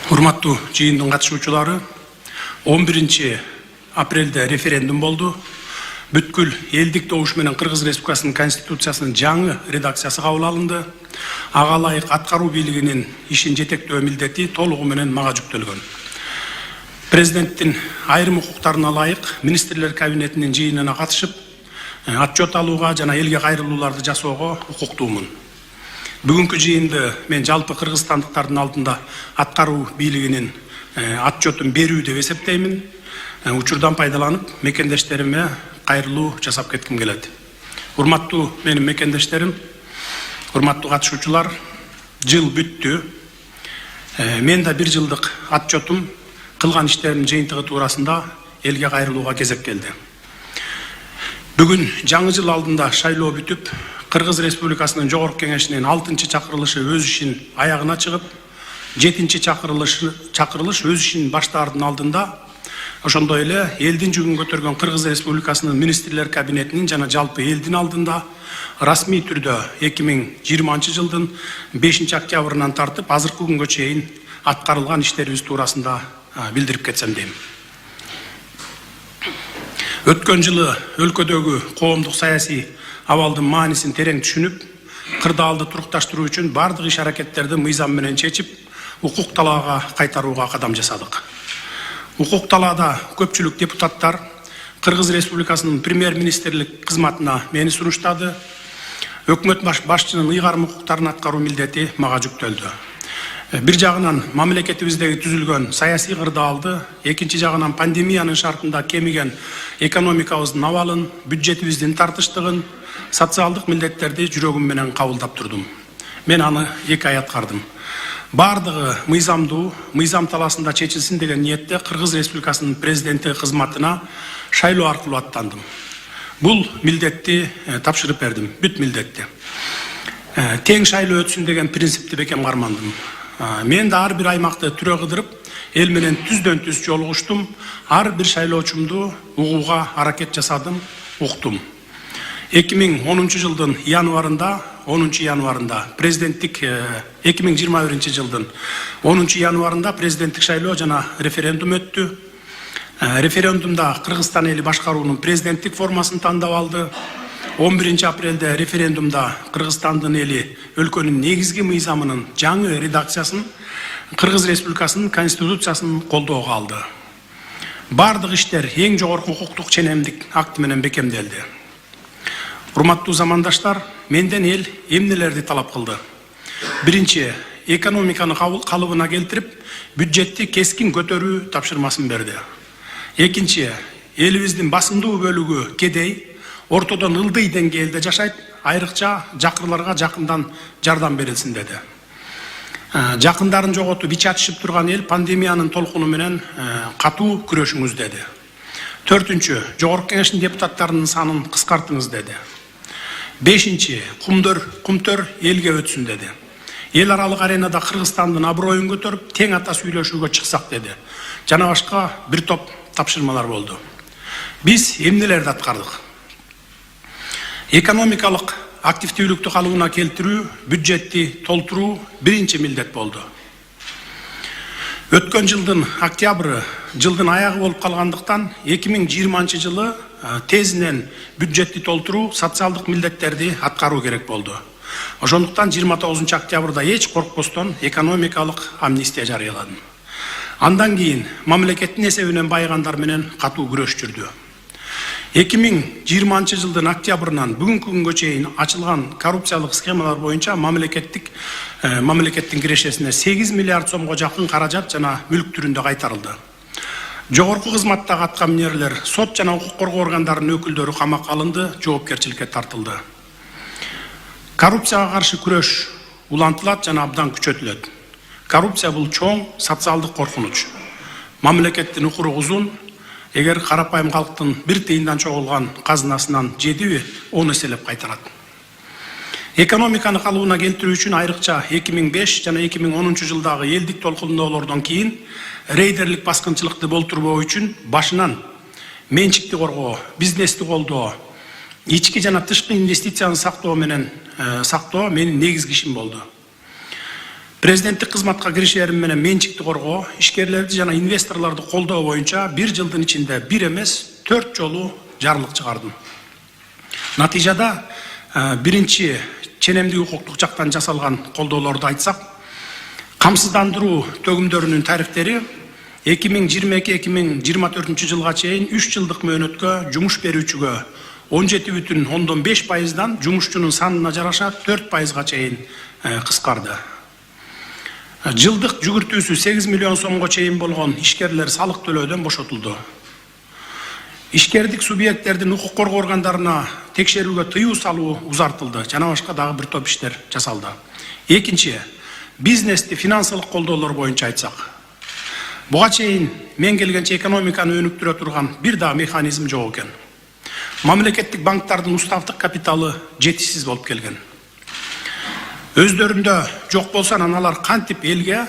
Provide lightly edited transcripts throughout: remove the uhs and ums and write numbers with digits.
Урматтуу жыйындын катышуучулары, 11 апрелде референдум болду. Бүткүл элдик добуш менен Кыргыз Республикасынын Конституциясынын жаңы редакциясы кабыл алынды. Ага ылайык аткаруу бийлигинин ишин жетектөө милдети толугу менен мага жүктөлгөн. Президенттин айрым укуктарына ылайык министрлер кабинетинин жыйынына катышып, отчет алууга жана элге кайрылууларды жасоого укуктуумун. Бүгүнкү жыйынды мен жалпы кыргызстандыктардын алдында аткаруу бийлигинин отчетун берүү деп эсептеймин. Учурдан пайдаланып, мекендештериме кайрылуу жасап кетким келет. Урматтуу менин мекендештерим, урматтуу катышуучулар, жыл бүттү. Мен да 1 жылдык отчетум кылган иштеримдин жыйынтыгы туурасында элге кайрылууга кезек келди. Бүгүн жаңы жыл алдында шайлоо бүтүп, Кыргыз Республикасынын Жогорку Кеңешинин 6-чакырылышы өз ишин аягына чыгып, 7-чакырылыш өз ишин баштаардын алдында, ошондой эле элдин жүгүн көтөргөн Кыргыз Республикасынын министрлер кабинетинин жана жалпы элдин алдында расмий түрдө 2020 жылдын 5 октябрынан тартып азыркы күнгө чейин аткарылган иштерибиз туурасында билдирип кетсем дейм. Өткөн жылы өлкөдөгү коомдук саясий абалдын маанисин терең түшүнүп, кырдаалды турукташтыруу үчүн бардык иш аракеттерди мыйзам менен чечип, укук талаага кайтарууга кадам жасадык. Укук талаада көпчүлүк депутаттар Кыргыз Республикасынын премьер-министрлик кызматына мени сунуштады. Өкмөт башчынын ыйгарым укуктарын аткаруу милдети мага жүктөлдү. Бир жагынан мамлекетибиздеги түзүлгөн саясий кырдаалды, экинчи жагынан пандемиянын шартында кемиген экономикабыздын абалын, бюджетибиздин тартыштыгын, социалдык милдеттерди жүрөгүм менен кабылдап турдум. Мен аны 2 ай аткардым. Бардыгы мыйзамдуу, мыйзам таласында чечилсин деген ниетте Кыргыз Республикасынын президенти кызматына шайлоо аркылуу аттандым. Бул милдетти тапшырып бердим, бүт милдетти. Тең шайлоо өтсүн деген принципти бекем кармандым. Мен да ар бир аймакты түрө кыдырып, эл менен түздөн түз жолугуштум, ар бир шайлоочумду угууга аракет жасадым, уктум. 2010 жылдын январында, 10 январында президенттик 2021 жылдын 10 январында президенттик шайлоо жана референдум өттү. Референдумда Кыргызстан эли башкаруунун президенттик формасын тандап алды. 11 апрелде референдумда Кыргызстандын эли өлкөнүн негизги мыйзамынын жаңы редакциясын, Кыргыз Республикасынын Конституциясын колдоого алды. Бардык иштер эң жогорку укуктук ченемдик акты менен бекемделди. Урматтуу замандаштар, менден эл эмнелерди талап кылды? Биринчи, экономиканы калыбына келтирип, бюджетти кескин көтөрүү тапшырмасын берди. Экинчи, элибиздин басымдуу бөлүгү кедей, ортодон ылдый деңгээлде жашайт, айрыкча жакырларга жакындан жардам берилсин деди. Жакындарын жоготуп ич ачышып турган эл пандемиянын толкуну менен катуу күрөшүңүз деди. Төртүнчү, Жогорку Кеңештин депутаттарынын санын кыскартыңыз деди. Бешинчи, кумтөр элге өтсүн деди. Эл аралык аренада Кыргызстандын аброюн көтөрүп, тең ата сүйлөшүүгө чыксак деди. Жана башка бир топ тапшырмалар болду. Биз эмнелерди аткардык? Экономикалык активдүүлүктү калыбына келтирүү, бюджетти толтуруу биринчи милдет болду. Өткөн жылдын октябры жылдын аягы болуп калгандыктан 2020 жылы тезинен бюджетти толтуруу, социалдык милдеттерди аткаруу керек болду. Ошондуктан 29 октябрда эч коркпостон экономикалык амнистия жарыяладым. Андан кийин мамлекеттин эсебинен байыгандар менен катуу күрөш жүрдү. 2020 жылдын октябрынан бүгүнкү күнгө чейин ачылган коррупциялык схемалар боюнча мамлекеттин кирешесине 8 миллиард сомго жакын каражат жана мүлк түрүндө кайтарылды. Жогорку кызматтагы аткаминерлер, сот жана укук коргоо органдарынын өкүлдөрү камакка алынды, жоопкерчиликке тартылды. Коррупцияга каршы күрөш улантылат жана абдан күчөтүлөт. Коррупция бул чоң социалдык коркунуч. Мамлекеттин укуру узун, эгер карапайым калктын бир тыйындан чогулган казынасынан 7-10 эселеп кайтарат. Экономиканы калыбына келтирүү үчүн айрыкча 2005 жана 2010 жылдагы элдик толкундоолордон кийин рейдерлик баскынчылыкты болтурбоо үчүн башынан менчикти коргоо, бизнести колдоо, ички жана тышкы инвестицияны сактоо менин негизги ишим болду. Президенттик кызматка киришерим менен менчикти коргоо, ишкерлерди жана инвесторлорду колдоо боюнча бир жылдын ичинде бир эмес 4 жолу жарлык чыгардым. Натыйжада биринчи ченемдик укуктук жактан жасалган колдоолорду айтсак, камсыздандыруу төгүмдөрүнүн тарифтери 2022-2024 жылга чейин 3 жылдык мөөнөткө жумуш берүүчүгө 17,5%дан жумушчунун санына жараша 4%га чейин кыскарды. Жылдык жүгүртүүсү 8 миллион сомго чейин болгон ишкерлер салык төлөөдөн бошотулду. Ишкердик субъекттердин укук коргоо органдарына текшерүүгө тыюу салуу узартылды. Жана башка дагы бир топ иштер жасалды. Экинчи, бизнести финансылык колдоолор боюнча айтсак, буга чейин мен келгенче экономиканы өнүктүрө турган бир дагы механизм жок экен. Мамлекеттик банктардын уставдык капиталы жетишсиз болуп келген. Өздөрүндө жок болсо аналар кантип элге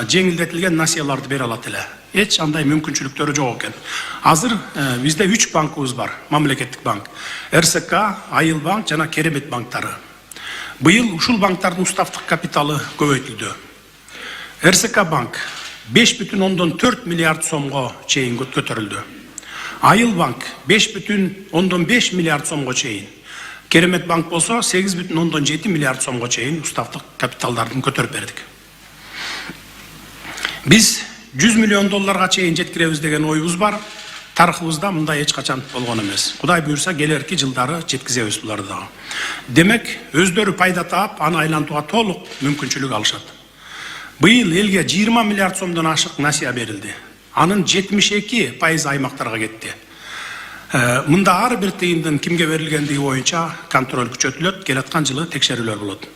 жеңилдетилген насыяларды бере алат эле. Эч андай мүмкүнчүлүктөрү жок экен. Азыр бизде 3 банкыбыз бар, мамлекеттик банк. РСК, Айыл банк жана Керемет банктары. Быйыл ушул банктардын уставдык капиталы көбөйтүлдү. РСК банк 5,4 миллиард сомго чейин көтөрүлдү. Айыл банк 5,5 миллиард сомго чейин. Керемет банк болсо 8,7 миллиард сомго чейин уставдык капиталдарын көтөрүп бердик. Биз 100 миллион долларга чейин жеткиребиз деген оюбуз бар. Тарыхыбызда мындай эч качан болгон эмес. Кудай буйрса келерки жылдары жеткизебиз буларды дагы. Демек, өздөрү пайда таап, аны айлантууга толук мүмкүнчүлүк алышат. Быйыл элге 20 миллиард сомдон ашык насыя берилди. Анын 72% аймактарга кетти. Мында ар бир тыйындын кимге берилгендиги боюнча контроль күчөтүлөт, келаткан жылы текшерүүлөр болот.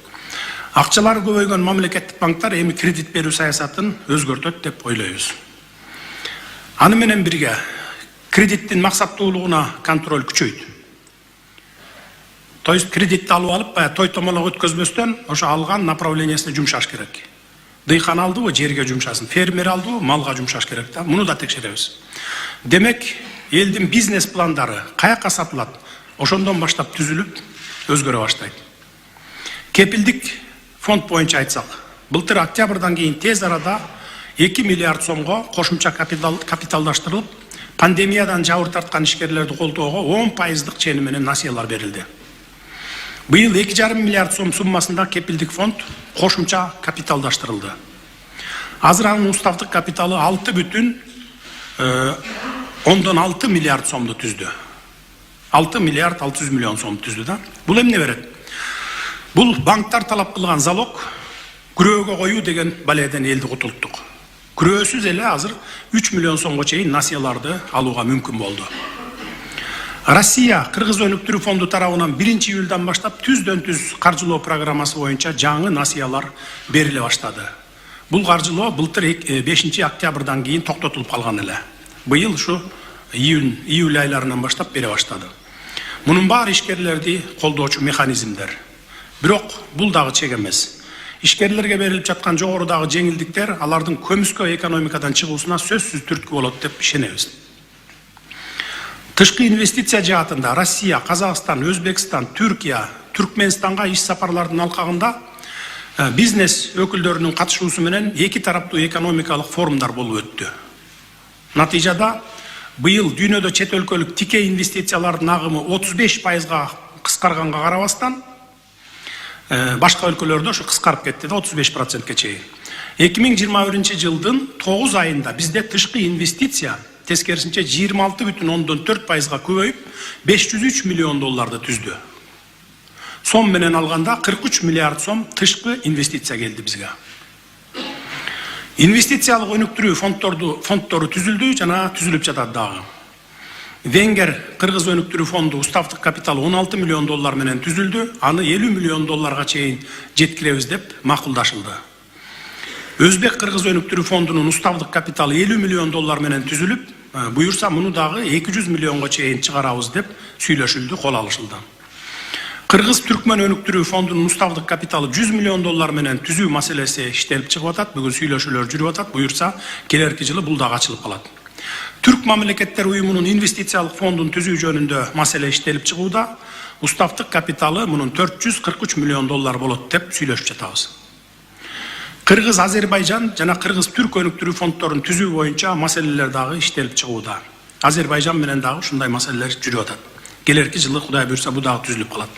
Акчалары көбөйгөн мамлекеттик банктар эми кредит берүү саясатын өзгөртөт деп ойлойбуз. Аны менен бирге кредиттин максаттуулугуна контроль күчөйт. То есть кредитти алып той томолок өткөзбөстөн ошо алган направлениясына жумшаш керек. Дыйкан алдыбы жерге жумшасын, фермер алдыбы малга жумшаш керек да. Муну да текшеребиз. Демек, элдин бизнес пландары каяка сатылат, ошондон баштап түзүлүп, өзгөрө баштайт. Кепилдик фонд боюнча айтсак, былтыр октябрдан кийин тез арада 2 миллиард сомго кошумча капиталдаштырылып, пандемиядан жабыр тарткан ишкерлерди колдоого 10%дык чени менен насыялар берилди. Быйыл 2,5 миллиард сом суммасында кепилдик фонд кошумча капиталдаштырылды. Азыр анын уставдык капиталы 6,6 миллиард сомду түздү. 6 миллиард 600 миллион сом түздү да. Бул эмне берет? Бул банктар талап кылган залог күрөөгө коюу деген баледен элди кутулттук. Күрөөсүз эле азыр 3 миллион сомго чейин насыяларды алууга мүмкүн болду. Россия Кыргыз өнүктүрүү фонду тарабынан 1-июлдан баштап түздөн-түз каржылоо программасы боюнча жаңы насыялар бериле баштады. Бул каржылоо былтыр 5 октябрдан кийин токтотулуп калган эле. Быйыл ушу июль айларынан баштап бере баштады. Мунун баары ишкерлерди колдоочу механизмдер. Бирок бул дагы чек эмес. Ишкерлерге берилип жаткан жогорудагы жеңилдиктер алардын көмүскө экономикадан чыгуусуна сөзсүз түрткү болот деп ишенебиз. Тышкы инвестиция жаатында Россия, Казакстан, Өзбекстан, Түркия, Түркменистанга иш сапарлардын алкагында бизнес өкүлдөрүнүн катышуусу менен эки тараптуу экономикалык форумдар болуп өттү. Натыйжада быйыл дүйнөдө чет өлкөлүк тике инвестициялардын агымы 35%га кыскарганга карабастан, башка өлкөлөрдө ошо кыскарып кетти да 35%ке чейин. 2021 жылдын 9 айында бизде тышкы инвестиция тескерисинче 26,4%га көбөйүп 503 миллион долларды түздү. Сом менен алганда 43 миллиард сом тышкы инвестиция келди бизге. Инвестициялык өнүктүрүү фонддору түзүлдү жана түзүлүп жатат дагы. Венгер Кыргыз өнүктүрүү фонду уставдык капиталы 16 миллион доллар менен түзүлдү, аны 50 миллион долларга чейин жеткиребиз деп макулдашылды. Өзбек Кыргыз өнүктүрүү фондунун уставдык капиталы 50 миллион доллар менен түзүлүп, буюрса муну дагы 200 миллионго чейин чыгарабыз деп сүйлөшүлдү, кол алышылды. Кыргыз Түркмөн өнүктүрүү фондунун уставдык капиталы 100 миллион доллар менен түзүү маселеси иштелип чыгып атат, бүгүн сүйлөшүүлөр жүрүп атат, буюрса келерки жылы бул дагы ачылып калат. Түрк мамлекеттер уюмунун инвестициялык фондун түзүү жөнүндө маселе иштелип чыгууда, уставдык капиталы мунун 443 миллион доллар болот деп сүйлөшүп жатабыз. Кыргыз Азербайжан жана Кыргыз Түрк өнүктүрүү фонддорун түзүү боюнча маселелер дагы иштелип чыгууда. Азербайжан менен дагы ушундай маселелер жүрүп атат. Келерки жылы Кудай буйрса бул дагы түзүлүп калат.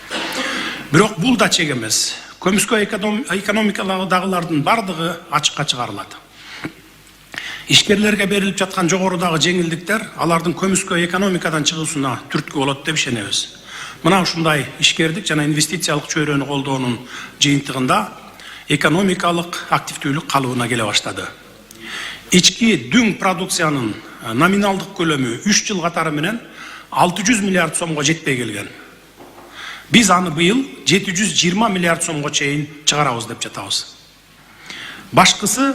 Бирок бул да чек эмес. Көмүскө экономикадагылардын бардыгы ачыкка чыгарылат. Ишкерлерге берилип жаткан жогорудагы жеңилдиктер алардын көмүскө экономикадан чыгуусуна түрткү болот деп ишенебиз. Мына ушундай ишкердик жана инвестициялык чөйрөнү колдоонун жыйынтыгында экономикалык активдүүлүк калыбына келе баштады. Ички дүң продукциянын номиналдык көлөмү 3 жыл катары менен 600 миллиард сомго жетпей келген. Биз аны быйыл 720 миллиард сомго чейин чыгарабыз деп жатабыз. Башкысы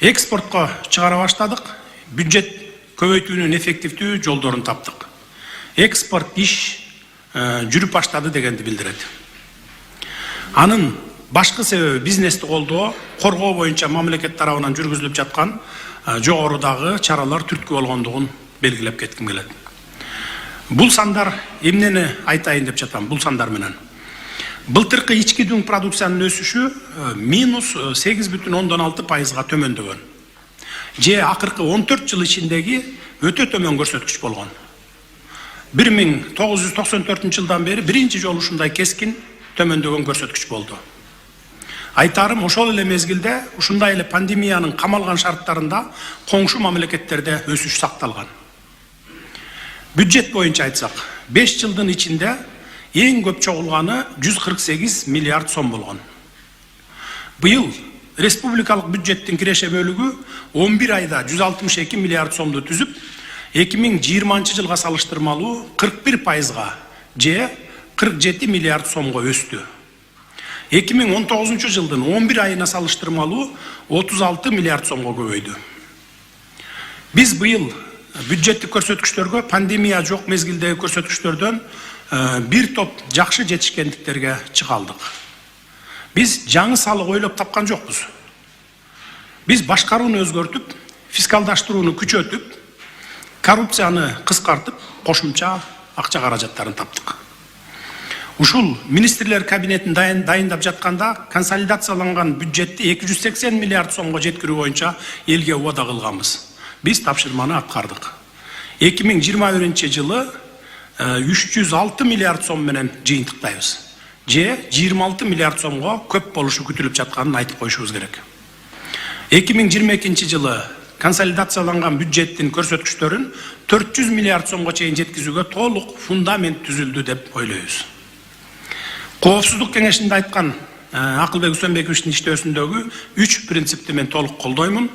экспортко чыгара баштадык, бюджет көбөйтүүнүн эффективдүү жолдорун таптык. Экспорт иш жүрүп баштады дегенди билдирет. Анын башкы себеби бизнести колдоо, коргоо боюнча мамлекет тарабынан жүргүзүлүп жаткан жогорудагы чаралар түрткү болгондугун белгилеп кетким келет. Бул сандар эмнени айтайын деп жатам, бул сандар менен. Былтыркы ички дүң продукциянын өсүшү минус 8,6%га төмөндөгөн. Же акыркы 14 жыл ичиндеги өтө төмөн көрсөткүч болгон. 1994 жылдан бери биринчи жолу ушундай кескин төмөндөгөн көрсөткүч болду. Айтарым ошол эле мезгилде ушундай эле пандемиянын камалган шарттарында коңшу мамлекеттерде өсүш сакталган. Бюджет боюнча айтсак, 5 жылдын ичинде эң көп чогулганы 148 миллиард сом болгон. Быйыл республикалык бюджеттин киреше бөлүгү 11 айда 162 миллиард сомду түзүп, 2020 жылга салыштырмалуу 41%га же 47 миллиард сомго өстү. 2019 жылдын 11 айына салыштырмалуу 36 миллиард сомго көбөйдү. Биз быйыл бюджеттик көрсөткүчтөргө пандемия жок мезгилдеги көрсөткүчтөрдөн бир топ жакшы жетишкендиктерге чыга алдык. Биз жаңы салык ойлоп тапкан жокпуз. Биз башкарууну өзгөртүп, фискалдаштырууну күчөтүп, коррупцияны кыскартып, кошумча акча каражаттарын таптык. Ушул министрлер кабинетин дайындап жатканда консолидацияланган бюджетти 280 миллиард сомго жеткирүү боюнча элге убада кылганбыз. Биз тапшырманы аткардык. 2021 жылы 306 миллиард сом менен жыйынтыктайбыз. Же 26 миллиард сомго көп болушу күтүлүп жатканын айтып коюшубуз керек. 2022 жылы консолидацияланган бюджеттин көрсөткүчтөрүн 400 миллиард сомго чейин жеткизүүгө толук фундамент түзүлдү деп ойлойбуз. Коопсуздук кеңешинде айткан Акылбек Үсөнбековичтин иштөөсүндөгү 3 принципти мен толук колдоймун.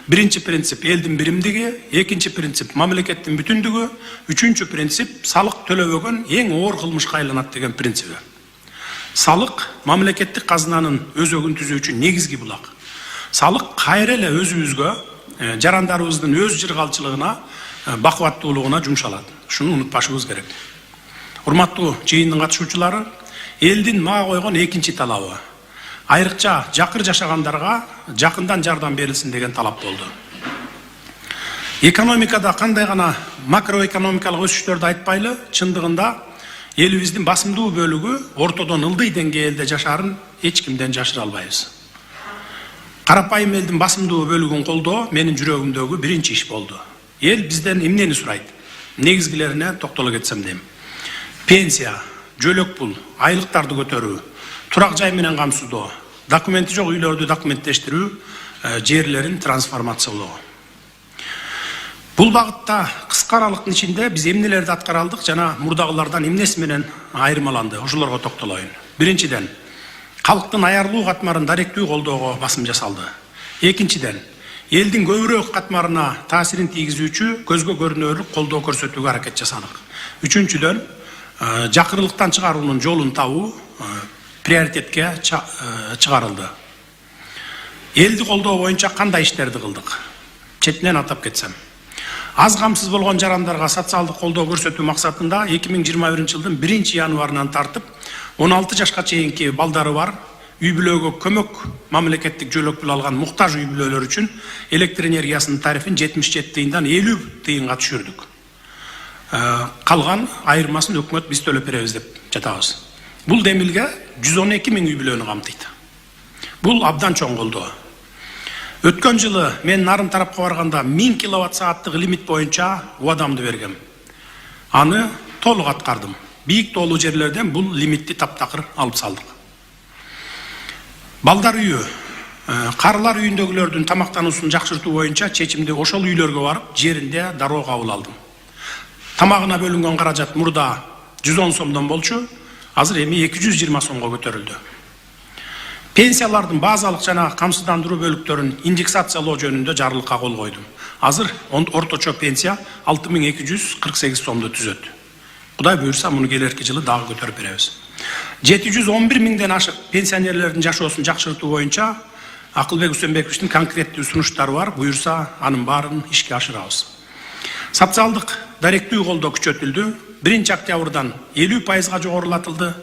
Биринчи принцип элдин биримдиги, экинчи принцип мамлекеттин бүтүндүгү, үчүнчү принцип салык төлөбөгөн эң оор кылмышка айланат деген принциби. Салык мамлекеттик казынанын өзөгүн түзүү үчүн негизги булак. Салык кайра эле өзүбүзгө, жарандарыбыздын өз жыргалчылыгына, бакубаттуулугуна жумшалат. Шуну унутпашыбыз керек. Урматтуу жыйындын катышуучулары, элдин мага койгон экинчи талабы айрыкча жакыр жашагандарга жакындан жардам берилсин деген талап болду. Экономикада кандай гана макроэкономикалык өсүштөрдү айтпайлы, чындыгында элибиздин басымдуу бөлүгү ортодон ылдый деңгээлде жашаарын эч кимден жашыра албайбыз. Карапайым элдин басымдуу бөлүгүн колдоо менин жүрөгүмдөгү биринчи иш болду. Эл бизден эмнени сурайт? Негизгилерине токтоло кетсем дейм. Пенсия, жөлөк пул, айлыктарды көтөрүү, турак жай менен камсыздоо, документи жок үйлөрдү документтештирүү, жерлерин трансформациялоо. Бул багытта кыска аралыктын ичинде биз эмнелерди аткара алдык жана мурдагылардан эмнеси менен айырмаланды, ошолорго токтолоюн. Биринчиден, калктын аярлуу катмарын даректүү колдоого басым жасалды. Экинчиден, элдин көбүрөөк катмарына таасирин тийгизүүчү көзгө көрүнөрлүк колдоо көрсөтүүгө аракет жасадык. Үчүнчүдөн, жакырлыктан чыгаруунун жолун табуу приоритетке чыгарылды. Элди колдоо боюнча кандай иштерди кылдык? Четинен атап кетсем. Аз камсыз болгон жарандарга социалдык колдоо көрсөтүү максатында 2021 жылдын 1 январынан тартып 16 жашка чейинки балдары бар үй бүлөгө көмөк мамлекеттик жөлөк пул алган муктаж үй бүлөлөр үчүн электр энергиясынын тарифин 77 тыйындан 50 тыйынга түшүрдүк. Калган айырмасын өкмөт биз төлөп беребиз деп жатабыз. Бул демилге 112 миң үй бүлөнү камтыйт. Бул абдан чоң колдоо. Өткөн жылы мен нарын тарапка барганда 1000 киловатт сааттык лимит боюнча убадамды бергем. Аны толук аткардым. Бийик тоолуу жерлерден бул лимитти таптакыр алып салдык. Балдар үйү, карылар үйүндөгүлөрдүн тамактануусун жакшыртуу боюнча чечимди ошол үйлөргө барып, жеринде дароо кабыл алдым. Тамагына бөлүнгөн каражат мурда 110 сомдон болчу, азыр эми 220 сомго көтөрүлдү. Пенсиялардын базалык жана камсыздандыруу бөлүктөрүн индексациялоо жөнүндө жарлыкка кол койдум. Азыр орточо пенсия 6248 сомду түзөт. Кудай буйрса, муну келерки жылы дагы көтөрүп беребиз. 711 миңден ашык пенсионерлердин жашоосун жакшыртуу боюнча Акылбек Үсөнбековичтин конкреттүү сунуштары бар. Буйрса, анын баарын ишке ашырабыз. Социалдык даректүү колдоо күчөтүлдү. 1-октябрдан 50%га жогорулатылды.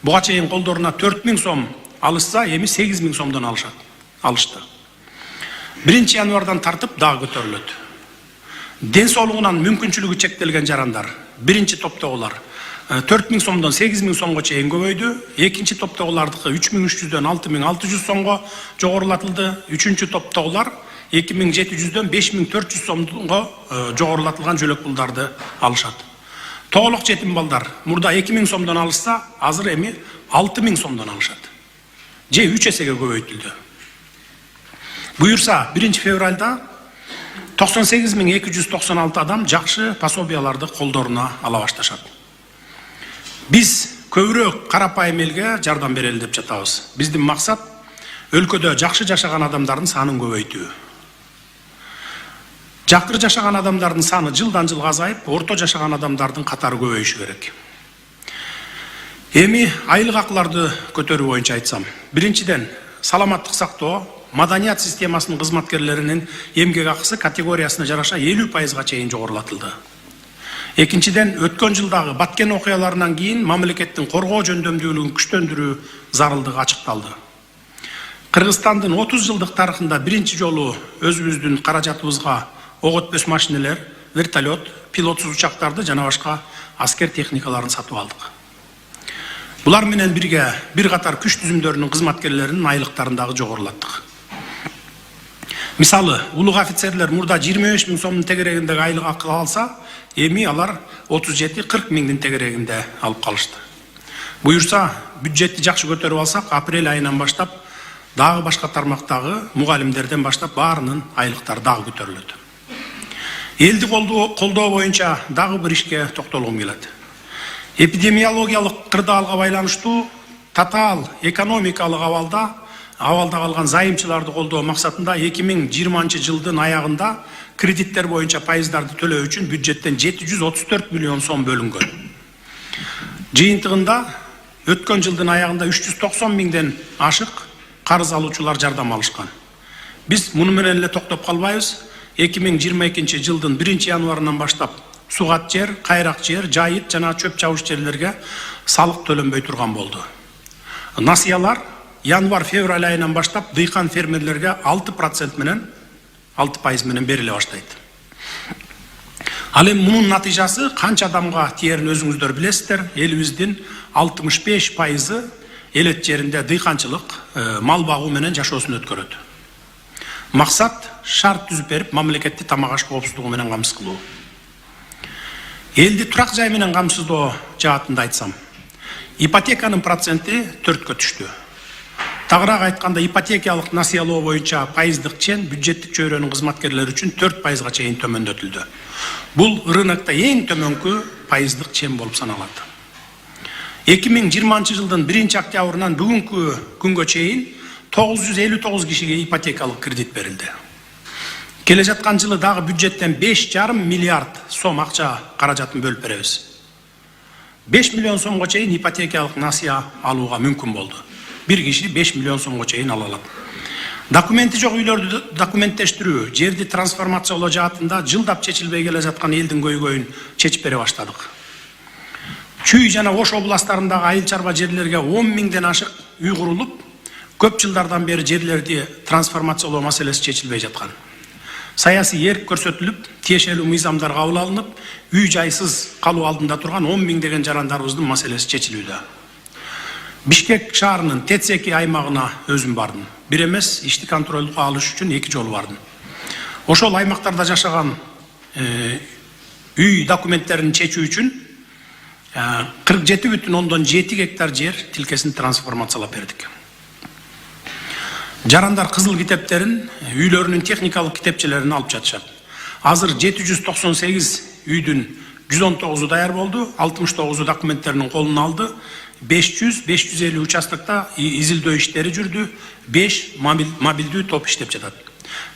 Буга чейин колдоруна 4000 сом алышса, эми 8000 сомдон алышты. 1-январдан тартып дагы көтөрүлөт. Ден соолугунан мүмкүнчүлүгү чектелген жарандар, 1-топтогулар 4000 сомдон 8000 сомго чейин көбөйдү. 2-топтогулардыкы 3300дөн 6600 сомго жогорулатылды. 3-топтогулар 2700дөн 5400 сомго жогорулатылган жөлөк пулдарды алышат. Тоолук жетим балдар мурда 2000 сомдон алышса, азыр эми 6000 сомдон алышат. Же 3 эсеге көбөйтүлдү. Буйрса, 1-февралда 98296 адам жакшы пособияларды колдоруна ала башташат. Биз көбүрөөк карапайым элге жардам берели деп жатабыз. Биздин максат өлкөдө жакшы жашаган адамдардын санын көбөйтүү. Жакыр жашаган адамдардын саны жылдан жылга азайып, орто жашаган адамдардын катары көбөйүшү керек. Эми айлык акыларды көтөрүү боюнча айтсам, биринчиден саламаттык сактоо, маданият системасынын кызматкерлеринин эмгек акысы категориясына жараша 50%га чейин жогорулатылды. Экинчиден, өткөн жылдагы Баткен окуяларынан кийин мамлекеттин коргоо жөндөмдүүлүгүн күчтөндүрүү зарылдыгы ачыкталды. Кыргызстандын 30 жылдык тарыхында биринчи жолу өзүбүздүн каражатыбызга ок өтпөс машинелер, вертолет, пилотсуз учактарды жана башка аскер техникаларын сатып алдык. Булар менен бирге бир катар күч түзүмдөрүнүн кызматкерлеринин айлыктарын дагы жогорулаттык. Мисалы, улуг офицерлер мурда 25 000 сомдун тегерегиндеги айлык акы алса, эми алар 37-40 миңдин тегерегинде алып калышты. Буйрса, бюджетти жакшы көтөрүп алсак, апрель айынан баштап дагы башка тармактагы мугалимдерден баштап баарынын айлыктары дагы көтөрүлөт. Элди колдоо боюнча дагы бир ишке токтолгум келет. Эпидемиологиялык кырдаалга байланыштуу татаал экономикалык абалда калган зайымчыларды колдоо максатында 2020 жылдын аягында кредиттер боюнча пайыздарды төлөө үчүн бюджеттен 734 миллион сом бөлүнгөн. Жыйынтыгында өткөн жылдын аягында 390 миңден ашык карыз алуучулар жардам алышкан. Биз муну менен эле токтоп калбайбыз. 2022 жылдын 1-январынан баштап сугат жер, кайрак жер, жайыт жана чөп чабыш жерлерге салык төлөнбөй турган болду. Насыялар январ-февраль айынан баштап дыйкан фермерлерге 6% менен бериле баштайт. Ал эми мунун натыйжасы канча адамга тиерин өзүңүздөр билесиздер. Элибиздин 65% элет жеринде дыйканчылык, мал багуу менен жашоосун өткөрөт. Максат шарт түзүп берип, мамлекетти тамак аш коопсуздугу менен камсыз кылуу. Элди турак жай менен камсыздоо жаатында айтсам, ипотеканын проценти 4-кө түштү. Тагыраак айтканда, ипотекалык насыялоо боюнча пайыздык чен бюджеттик чөйрөнүн кызматкерлери үчүн 4%га чейин төмөндөтүлдү. Бул рынокто эң төмөнкү пайыздык чен болуп саналат. 2020 жылдын 1-октябрынан бүгүнкү күнгө чейин 959 кишиге ипотекалык кредит берилди. Келе жаткан жылы дагы бюджеттен 5,5 миллиард сом акча каражатын бөлүп беребиз. 5 миллион сомго чейин ипотекалык насыя алууга мүмкүн болду. Бир киши 5 миллион сомго чейин ала алат. Документи жок үйлөрдү документтештирүү, жерди трансформациялоо жаатында жылдап чечилбей келе жаткан элдин көйгөйүн чечип бере баштадык. Чүй жана Ош областарындагы айыл чарба жерлерге 10 миңден ашык үй курулуп, көп жылдардан бери жерлерди трансформациялоо маселеси чечилбей жаткан. Саясий эрк көрсөтүлүп, тиешелүү мыйзамдар кабыл алынып, үй жайсыз калуу алдында турган 10 миңдеген жарандарыбыздын маселеси чечилүүдө. Бишкек шаарынын Тецеки аймагына өзүм бардым. Бир эмес, иштик контролдук алыш үчүн 2 жолу бардым. Ошол аймактарда жашаган үй документтерин чечүү үчүн 47,7 гектар жер тилкесин трансформациялап бердик. Жарандар кызыл китептерин, үйлөрүнүн техникалык китепчелерин алып жатышат. Азыр 798 үйдүн 119 даяр болду, 69 документтеринин колуна алды, 500-550 участокта изилдөө иштери жүрдү, 5 мобилдүү топ иштеп жатат.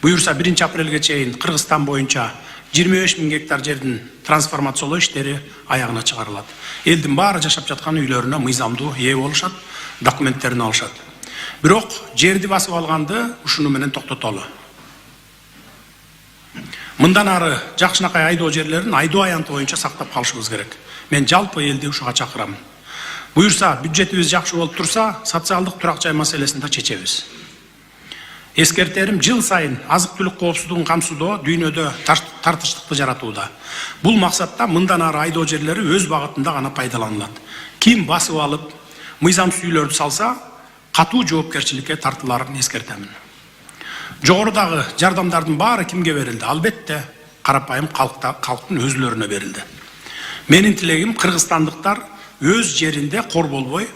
Буюрса 1 апрелге чейин Кыргызстан боюнча 25.000 гектар жердин трансформациялоо иштери аягына чыгарылат. Элдин баары жашап жаткан үйлөрүнө мыйзамдуу ээ болушат, документтерин алышат. Бирок жерди басып алганды ушуну менен токтотолу. Мындан ары жакшынакай айдоо жерлерин айдоо аянты боюнча сактап калышыбыз керек. Мен жалпы элди ушуга чакырам. Буюрса бюджетибиз жакшы болуп турса, социалдык турак жай маселесин да чечебиз. Эскертерим, жыл сайын азык-түлүк коопсуздугун камсыздоо дүйнөдө тартыштыкты жаратууда. Бул максатта мындан ары айдоо жерлери өз багытында гана пайдаланылат. Ким басып алып, мыйзамсыз үйлөрдү салса, катуу жоопкерчиликке тартыларын эскертемин. Жогорудагы жардамдардын баары кимге берилди? Албетте, карапайым калктын өзүлөрүнө берилди. Менин тилегим кыргызстандыктар өз жеринде кор болбой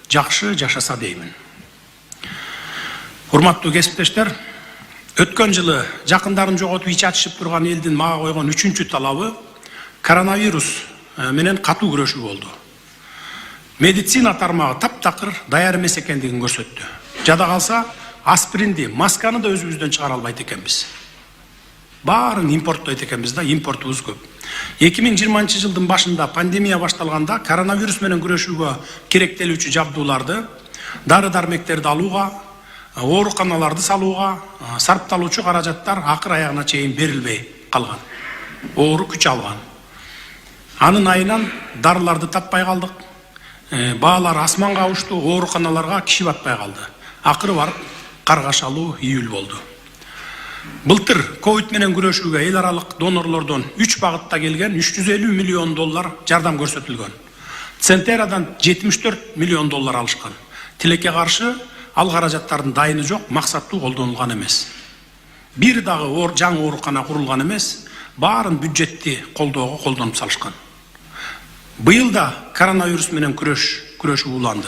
жакшы жашаса деймин. Урматтуу кесиптештер, өткөн жылы жакындарын жоготуп ич ачышып турган элдин мага койгон 3-чү талабы коронавирус менен катуу күрөшүү болду. Медицина тармагы таптакыр даяр эмес экендигин көрсөттү. Жада калса, аспиринди, масканы да өзүбүздөн чыгара албайт экенбиз. Баарын импорттойт экенбиз да, импортубуз көп. 2020 жылдын башында пандемия башталганда коронавирус менен күрөшүүгө керектелүүчү жабдууларды, дары-дармектерди алууга, ооруканаларды салууга сарпталуучу каражаттар акыр аягына чейин берилбей калган. Оору күч алган. Анын айынан дарыларды таппай калдык. Баалар асманга учту, ооруканаларга киши батпай калды. Акыры барып каргашалуу июль болду. Былтыр ковид менен күрөшүүгө эл аралык донорлордон 3 багытта келген 350 миллион доллар жардам көрсөтүлгөн. Центерадан 74 миллион доллар алышкан. Тилекке каршы ал каражаттардын дайыны жок, максаттуу колдонулган эмес. Бир дагы жаңы оорукана курулган эмес, баарын бюджетти колдоого колдонуп салышкан. Быйыл да коронавирус менен күрөшүү уланды.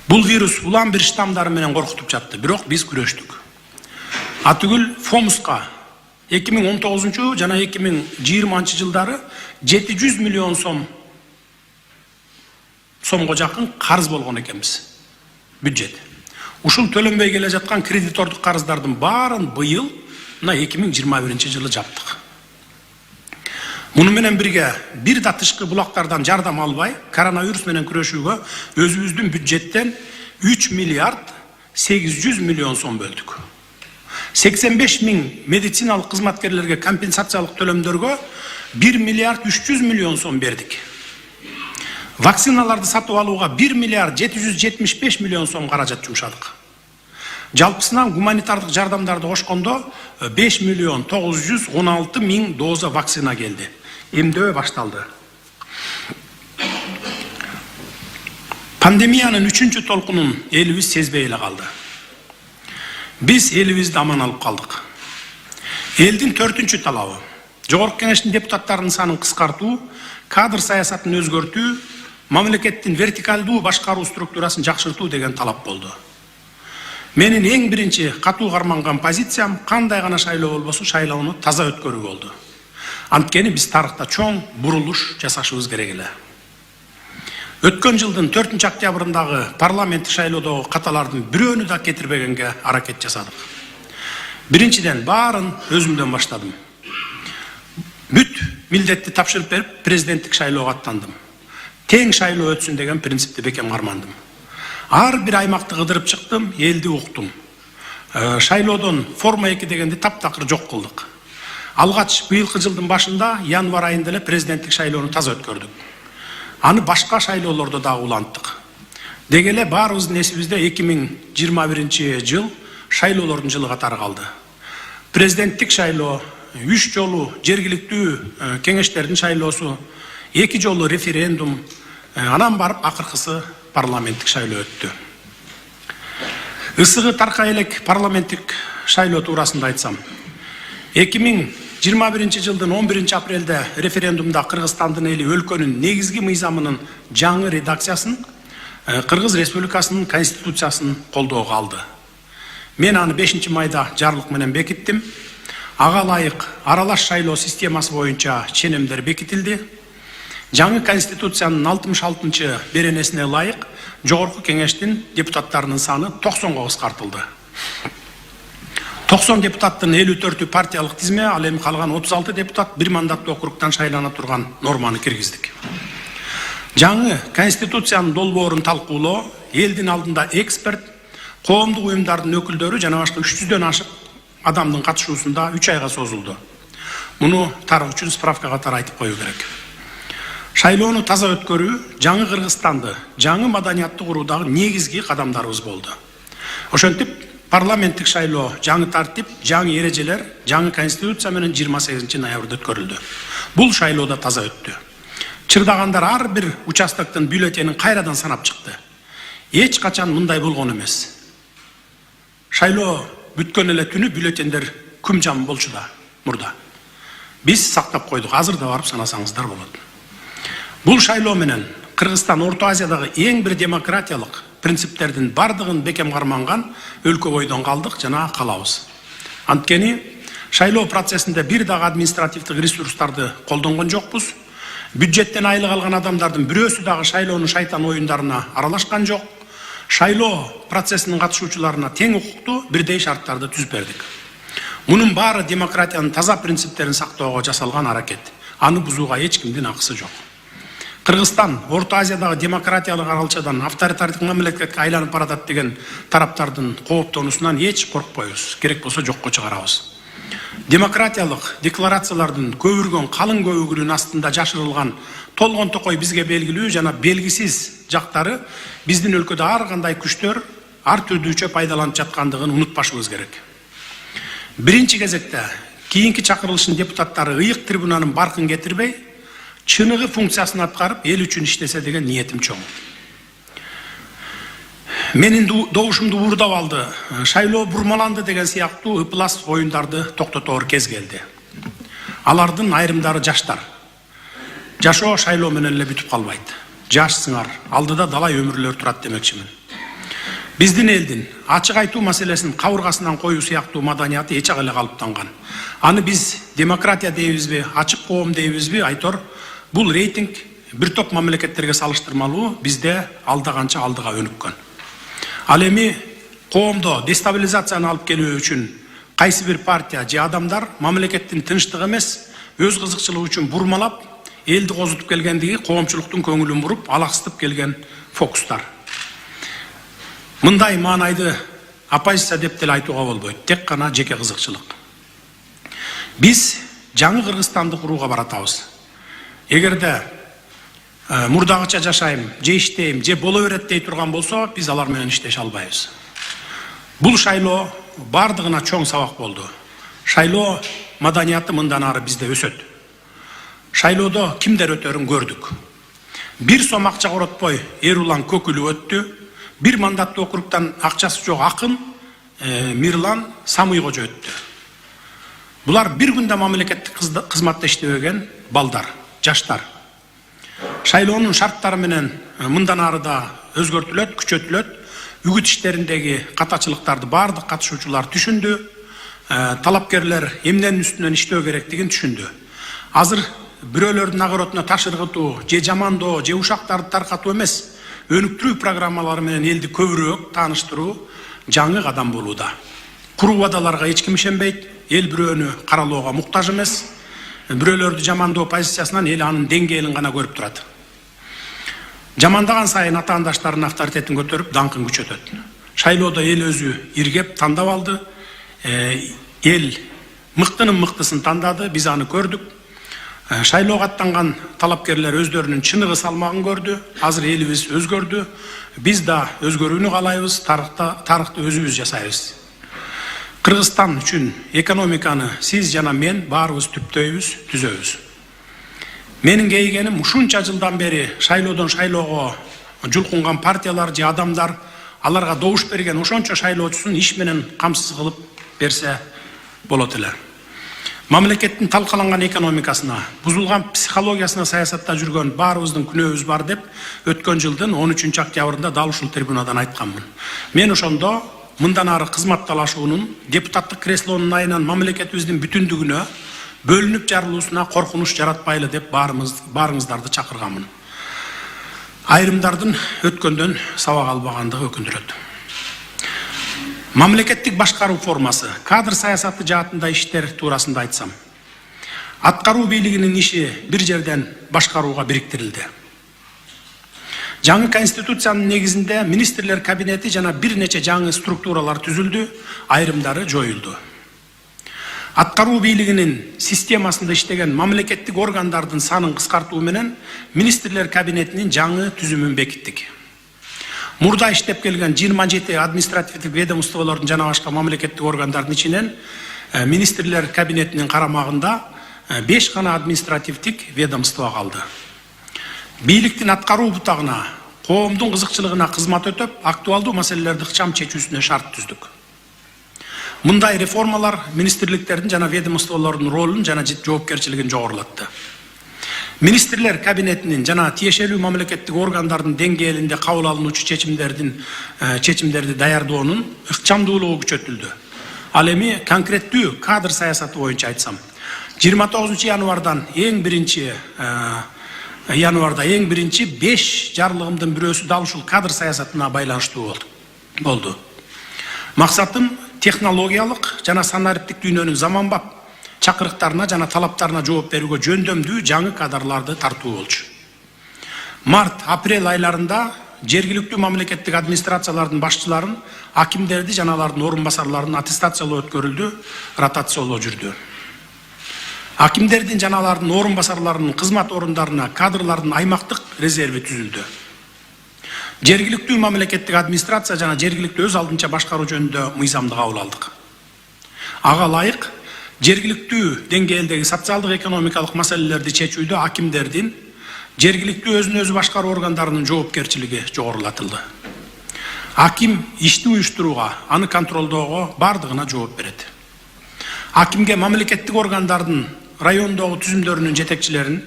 Бул вирус улам бир штамдары менен коркутуп жатты, бирок биз күрөштүк. Атүгүл Фомуска 2019 жана 2020 жылдары 700 миллион сомго жакын карыз болгон экенбиз. Бюджет. Ушул төлөнбөй келе жаткан кредитордук карыздардын баарын быйыл мына 2021 жылы жаптык. Муну менен бирге бир да тышкы булактардан жардам албай, коронавирус менен күрөшүүгө өзүбүздүн бюджеттен 3 миллиард 800 миллион сом бөлдүк. 85 миң медициналык кызматкерлерге компенсациялык төлөмдөргө 1 миллиард 300 миллион сом бердик. Вакциналарды сатып алууга 1 миллиард 775 миллион сом каражат жумшадык. Жалпысынан гуманитардык жардамдарды кошкондо 5 миллион 916 миң доза вакцина келди. Эмдөө башталды. Пандемиянын 3-чү толкунун элибиз сезбей эле калды. Биз элибизди аман алып калдык. Элдин 4-чү талабы Жогорку Кеңештин депутаттарынын санын кыскартуу, кадр саясатын өзгөртүү, мамлекеттин вертикалдуу башкаруу структурасын жакшыртуу деген талап болду. Менин эң биринчи катуу карманган позициям кандай гана шайлоо болбосун шайлоону таза өткөрүү болду. Анткени биз тарыхта чоң бурулуш жасашыбыз керек эле. Өткөн жылдын 4-октябрындагы парламенттик шайлоодогу каталардын бирөөнү да кетирбегенге аракет жасадык. Биринчиден баарын өзүмдөн баштадым. Бүт милдетти тапшырып берип, президенттик шайлоого аттандым. Тең шайлоо өтсүн деген принципти бекем кармандым. Ар бир аймакты кыдырып чыктым, элди уктум. Шайлоодон форма 2 дегенди таптакыр жок кылдык. Алгач быйылкы жылдын башында январь айында эле президенттик шайлоону таза өткөрдүк. Аны башка шайлоолордо дагы уланттык. Деги эле баарыбыздын эсибизде 2021 жыл шайлоолордун жылы катары калды. Президенттик шайлоо, 3 жолу жергиликтүү кеңештердин шайлоосу, 2 жолу референдум, анан барып акыркысы парламенттик шайлоо өттү. Ысыгы таркай элек парламенттик шайлоо туурасында айтсам, 2021 жылдын 11 апрелде референдумда Кыргызстандын эли өлкөнүн негизги мыйзамынын жаңы редакциясын, Кыргыз Республикасынын конституциясын колдоого алды. Мен аны 5 майда жарлык менен бекиттим. Ага ылайык аралаш шайлоо системасы боюнча ченемдер бекитилди. Жаңы конституциянын 66-чы беренесине ылайык Жогорку кеңештин депутаттарынын саны 90-га кыскартылды. 90 депутаттын 54-ü партиялык тизме, ал эми калган 36 депутат бир мандаттуу округтан шайлана турган норманы киргиздик. Жаңы конституциянын долбоорун талкуулоо элдин алдында эксперт, коомдук уюмдардын өкүлдөрү жана башка 300дөн ашык адамдын катышуусунда 3 айга созулду. Муну тарых үчүн справка катары айтып коюу керек. Шайлоону таза өткөрүү жаңы Кыргызстанды, жаңы маданiyatты куруудагы негизги кадамдарыбыз болду. Ошентип парламенттик шайлоо жаңы тартип, жаңы эрежелер, жаңы конституция менен 28 ноябрда өткөрүлдү. Бул шайлоодо таза өттү. Чырдагандар ар бир участоктун бюллетенин кайрадан санап чыкты. Эч качан мындай болгон эмес. Шайлоо бүткөн эле түнү бюллетендер күм жам болчу да мурда. Биз сактап койдук, азыр да барып санасаңыздар болот. Бул шайлоо менен Кыргызстан Орто Азиядагы эң бир демократиялык принциптердин бардыгын бекем карманган өлкө бойдон калдык жана калабыз. Анткени шайлоо процессинде бир дагы административдик ресурстарды колдонгон жокпуз. Бюджеттен айлык алган адамдардын бирөөсү дагы шайлоонун шайтан оюндарына аралашкан жок. Шайлоо процессинин катышуучуларына тең укуктуу бирдей шарттарды түзүп бердик. Мунун баары демократиянын таза принциптерин сактоого жасалган аракет. Аны бузууга эч кимдин акысы жок. Кыргызстан Орто Азиядагы демократиялык аралчадан авторитардык мамлекетке айланып баратат деген тараптардын кооптонусунан эч коркпойбуз. Керек болсо жокко чыгарабыз. Демократиялык декларациялардын көбүргөн калың көбүгүнүн астында жашырылган толгон токой бизге белгилүү жана белгисиз жактары биздин өлкөдө ар кандай күчтөр ар түрдүүчө пайдаланып жаткандыгын унутпашыбыз керек. Биринчи кезекте кийинки чакырылыштын депутаттары ыйык трибунанын баркын кетирбей, чыныгы функциясын аткарып, эл үчүн иштесе деген ниетим чоң. Менин добушумду уурдап алды, шайлоо бурмаланды деген сыяктуу ыплас оюндарды токтотоор кез келди. Алардын айрымдары жаштар. Жашоо шайлоо менен эле бүтүп калбайт. Жашсыңар, алдыда далай өмүрлөр турат демекчимин. Биздин элдин ачык айтуу маселесин кабыргасынан коюу сыяктуу маданияты эч эле калыптанган. Аны биз демократия дейбизби, ачык коом дейбизби, айтор, бул рейтинг бир топ мамлекеттерге салыштырмалуу бизде алда канча алдыга өнүккөн. Ал эми коомдо дестабилизацияны алып келүү үчүн кайсы бир партия же адамдар мамлекеттин тынчтыгы эмес, өз кызыкчылыгы үчүн бурмалап, элди козутуп келгендиги коомчулуктун көңүлүн буруп, алаксытып келген фокустар. Мындай маанайды оппозиция деп деле айтууга болбойт, тек гана жеке кызыкчылык. Биз жаңы Кыргызстанды курууга баратабыз. Эгерде мурдагыча жашайм, же иштейм, же боло берет дей турган болсо, биз алар менен иштеше албайбыз. Бул шайлоо бардыгына чоң сабак болду. Шайлоо маданияты мындан ары бизде өсөт. Шайлоодо кимдер өтөрүн көрдүк. Бир сом акча коротпой Эрулан Көкүлү өттү. Бир мандаттуу округтан акчасы жок акын Мирлан Самуйгожо өттү. Булар бир күндө мамлекеттик кызматта иштебеген балдар, жаштар. Шайлоонун шарттары менен мындан ары да өзгөртүлөт, күчөтүлөт. Үгүт иштериндеги катачылыктарды бардык катышуучулар түшүндү. Талапкерлер эмненин үстүнөн иштөө керектигин түшүндү. Азыр бирөөлөрдүн агоротуна таш ыргытуу, же жамандоо, же ушактарды таркатуу эмес, өнүктүрүү программалары менен элди көбүрөөк тааныштыруу жаңы кадам болууда. Куруу убадаларга эч ким ишенбейт, эл бирөөнү каралоого муктаж эмес. Бирөөлөрдү жамандоо позициясынан эл анын деңгээлин гана көрүп турат. Жамандаган сайын атаандаштардын авторитетин көтөрүп, даңкын күчөтөт. Шайлоодо эл өзү иргеп тандап алды. Эл мыктынын мыктысын тандады, биз аны көрдүк. Шайлоого аттанган талапкерлер өздөрүнүн чыныгы салмагын көрдү. Азыр элибиз өзгөрдү. Биз да өзгөрүүнү каалайбыз, тарыхты өзүбүз жасайбыз. Кыргызстан үчүн экономиканы сиз жана мен баарыбыз түптөйбүз, түзөбүз. Менин кейгеним ушунча жылдан бери шайлоодон шайлоого жулкунган партиялар же адамдар аларга добуш берген ошончо шайлоочусун иш менен камсыз кылып берсе болот эле. Мамлекеттин талкаланган экономикасына, бузулган психологиясына саясатта жүргөн баарыбыздын күнөөбүз бар деп өткөн жылдын 13 октябрында дал ушул трибунадан айтканмын. Мен ошондо мындан ары кызматталашуунун, депутаттык креслонун айынан мамлекетибиздин бүтүндүгүнө бөлүнүп жарылуусуна коркунуч жаратпайлы деп баарыңыздарды чакырганмын. Айрымдардын өткөндөн сабак албагандыгы өкүндүрөт. Мамлекеттик башкаруу формасы, кадр саясаты жаатында иштер туурасында айтсам. Аткаруу бийлигинин иши бир жерден башкарууга бириктирилди. Жаңы конституциянын негизинде министрлер кабинети жана бир нече жаңы структуралар түзүлдү, айрымдары жоюлду. Аткаруу бийлигинин системасында иштеген мамлекеттик органдардын санын кыскартуу менен министрлер кабинетинин жаңы түзүмүн бекиттик. Мурда иштеп келген 27 административдик ведомстволордун жана башка мамлекеттик органдардын ичинен министрлер кабинетинин карамагында 5 гана административдик ведомство калды. Бийликтин аткаруу бутагына, коомдун кызыкчылыгына кызмат өтөп, актуалдуу маселелерди ыкчам чечүүсүнө шарт түздүк. Мындай реформалар министрликтердин жана ведомстволордун ролун жана жоопкерчилигин жогорулатты. Министрлер кабинетинин жана тиешелүү мамлекеттик органдардын деңгээлинде кабыл алынуучу чечимдерди даярдоонун ыкчамдуулугу күчөтүлдү. Ал эми конкреттүү кадр саясаты боюнча айтсам, 29 январдан эң биринчи 5 жарлыгымдын бирөөсү дал ушул кадр саясатына байланыштуу болду. Максатым технологиялык жана санариптик дүйнөнүн заманбап чакырыктарына жана талаптарына жооп берүүгө жөндөмдүү жаңы кадрларды тартуу болчу. Март-апрель айларында жергиликтүү мамлекеттик администрациялардын башчыларын, акимдерди жана алардын орун басарларын аттестациялоо өткөрүлдү, ротациялоо жүрдү. Акимдердин жана алардын орун басарларынын кызмат орундарына кадрлардын аймактык резерви түзүлдү. Жергиликтүү мамлекеттик администрация жана жергиликтүү өз алдынча башкаруу жөнүндө мыйзамды кабыл алдык. Ага ылайык жергиликтүү деңгээлдеги социалдык экономикалык маселелерди чечүүдө акимдердин, жергиликтүү өзүн өзү башкаруу органдарынын жоопкерчилиги жогорулатылды. Аким ишти уюштурууга, аны контролдоого бардыгына жооп берет. Акимге мамлекеттик органдардын райондогу түзүмдөрүнүн жетекчилерин,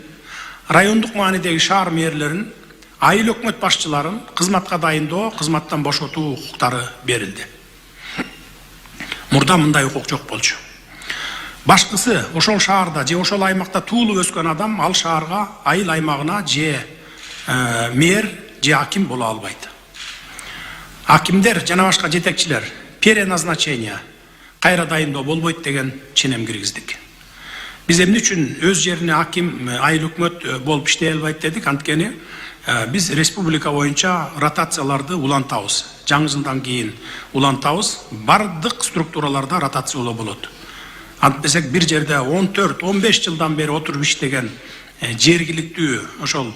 райондук маанидеги шаар мэрлерин, айыл өкмөт башчыларын кызматка дайындоо, кызматтан бошотуу укуктары берилди. Мурда мындай укук жок болчу. Башкысы ошол шаарда же ошол аймакта туулуп өскөн адам ал шаарга, айыл аймагына же мэр же аким боло албайт. Акимдер жана башка жетекчилер переназначение кайра дайындоо болбойт деген ченем киргиздик. Биз эмне үчүн өз жерине аким, айыл өкмөт болуп иштей албайт дедик? Анткени биз республика боюнча ротацияларды улантабыз. Жаңы жылдан кийин улантабыз. Бардык структураларда ротациялоо болот. Антпесек бир жерде 14-15 жылдан бери отуруп иштеген жергиликтүү ошол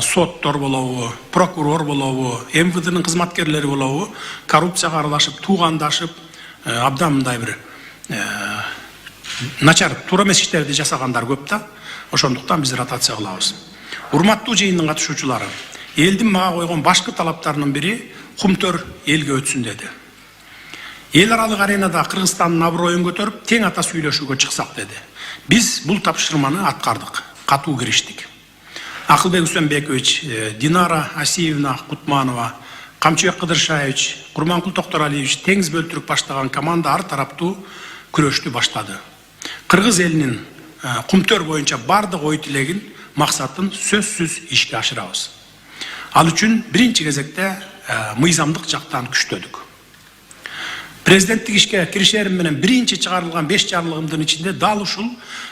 соттор болобу, прокурор болобу, МВДнын кызматкерлери болобу коррупцияга аралашып, туугандашып, абдан мындай бир начар туура эмес иштерди жасагандар көп да. Ошондуктан биз ротация кылабыз. Урматтуу жыйындын катышуучулары, элдин мага койгон башкы талаптарынын бири кумтөр элге өтсүн деди. Эл аралык аренада Кыргызстандын аброюн көтөрүп, тең ата сүйлөшүүгө чыксак деди. Биз бул тапшырманы аткардык, катуу кириштик. Акылбек Үсөнбекович, Динара Асиевна Кутманова, Камчыбек Кыдыршаевич, Курманкул Токторалиевич теңиз бөлтүрүп баштаган команда ар тараптуу күрөштү баштады. Кыргыз элинин кумтөр боюнча бардык ой тилегин, максатын сөзсүз ишке ашырабыз. Ал үчүн биринчи кезекте мыйзамдык жактан күчтөдүк. Президенттик ишке киришерим менен биринчи чыгарылган 5 жарлыгымдын ичинде дал ушул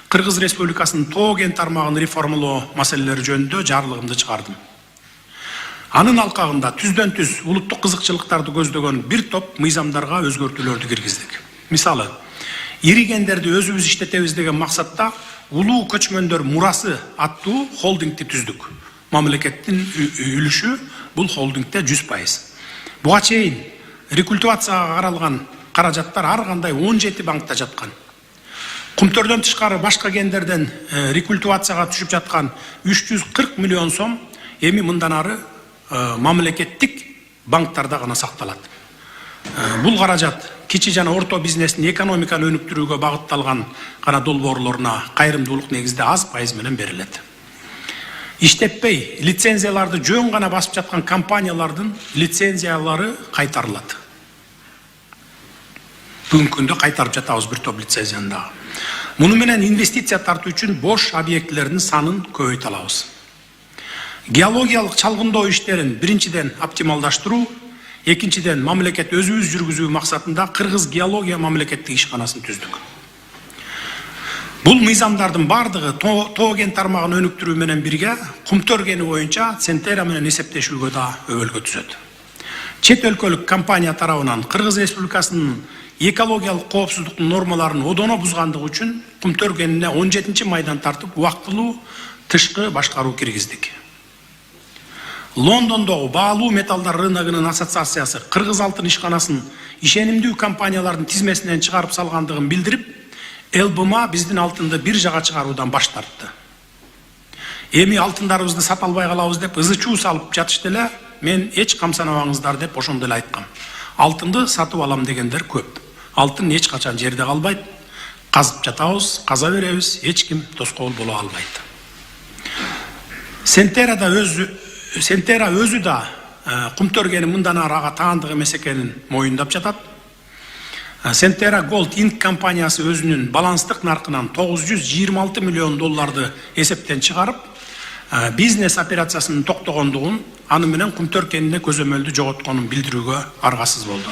Кыргыз Республикасынын Тоо кен тармагын реформалоо маселелери жөнүндө жарлыгымды чыгардым. Анын алкагында түздөн түз улуттук кызыкчылыктарды көздөгөн бир топ мыйзамдарга өзгөртүүлөрдү киргиздик. Мисалы, ири кендерди өзүбүз иштетебиз деген максатта улуу көчмөндөр мурасы аттуу холдингти түздүк. Мамлекеттин үлүшү бул холдингте 100%. Буга чейин рекультивацияга каралган каражаттар ар кандай 17 банкта жаткан. Кумтөрдөн тышкары башка кендерден рекультивацияга түшүп жаткан 340 миллион сом эми мындан ары мамлекеттик банктарда гана сакталат. Бул каражат кичи жана орто бизнестин экономиканы өнүктүрүүгө багытталган гана долбоорлоруна кайрымдуулук негизде аз пайыз менен берилет. Иштеппей лицензияларды жөн гана басып жаткан компаниялардын лицензиялары кайтарылат. Бүгүнкү күндө кайтарып жатабыз бир топ лицензияны дагы. Муну менен инвестиция тартуу үчүн бош объектилердин санын көбөйтө алабыз. Геологиялык чалгындоо иштерин биринчиден оптималдаштыруу, экинчиден мамлекет өзүбүз жүргүзүү максатында Кыргыз геология мамлекеттик ишканасын түздүк. Бул мыйзамдардын бардыгы тоо кен тармагын өнүктүрүү менен бирге Кумтөр кени боюнча Центера менен эсептешүүгө да өбөлгө түзөт. Чет өлкөлүк компания тарабынан Кыргыз Республикасынын экологиялык коопсуздуктун нормаларын одоно бузгандыгы үчүн Кумтөр кенине 17-майдан тартып убактылуу тышкы башкаруу киргиздик. Лондондогу баалуу металлдар рыногунун ассоциациясы Кыргыз алтын ишканасын ишенимдүү компаниялардын тизмесинен чыгарып салгандыгын билдирип, ЛБМА биздин алтынды бир жага чыгаруудан баш тартты. Эми алтындарыбызды сата албай калабыз деп ызы-чуу салып жатышты эле, мен эч камсанабаңыздар деп ошондо эле айткам. Алтынды сатып алам дегендер көп. Алтын эч качан жерде калбайт. Казып жатабыз, каза беребиз, эч ким тоскоол боло албайт. Сентера өзү да Кумтөр кени мындан ары ага таандык эмес экенин моюндап жатат. Сентера Gold Inc. компаниясы өзүнүн баланстык наркынан $926 миллион эсептен чыгарып, бизнес операциясынын токтогондугун, аны менен Кумтөр кенине көзөмөлдү жоготконун билдирүүгө аргасыз болду.